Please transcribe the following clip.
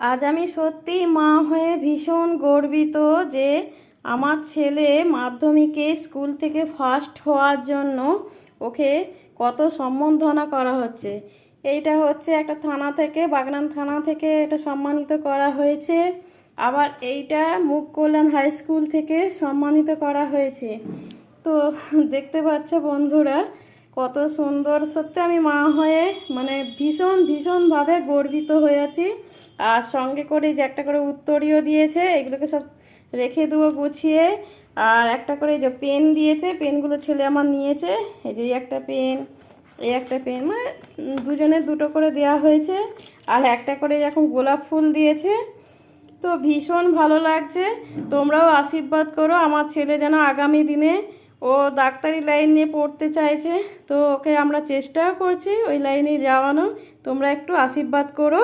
আজ আমি সত্যি মা হয়ে ভীষণ গর্বিত যে আমার ছেলে মাধ্যমিকে স্কুল থেকে ফার্স্ট হওয়ার জন্য ওকে কত সম্বর্ধনা করা হচ্ছে। এইটা হচ্ছে একটা থানা থেকে, বাগনান থানা থেকে এটা সম্মানিত করা হয়েছে। আবার এইটা মুখ কল্যাণ হাই স্কুল থেকে সম্মানিত করা হয়েছে। তো দেখতে পাচ্ছ বন্ধুরা, কত সুন্দর। সত্যি আমি মা হয়ে মানে ভীষণ ভীষণভাবে গর্বিত হয়ে আছি। আর সঙ্গে করে যে একটা করে উত্তরীয় দিয়েছে, এগুলোকে সব রেখে দেবো গুছিয়ে। আর একটা করে যে পেন দিয়েছে, পেনগুলো ছেলে আমার নিয়েছে। এই যে একটা পেন, এই একটা পেন, মানে দুজনের দুটো করে দেওয়া হয়েছে। আর একটা করে এখন গোলাপ ফুল দিয়েছে। তো ভীষণ ভালো লাগছে। তোমরাও আশীর্বাদ করো আমার ছেলে যেন আগামী দিনে, ও ডাক্তারি লাইন নিয়ে পড়তে চাইছে, তো ওকে আমরা চেষ্টাও করছি ওই লাইনে যাওয়ানো। তোমরা একটু আশীর্বাদ করো।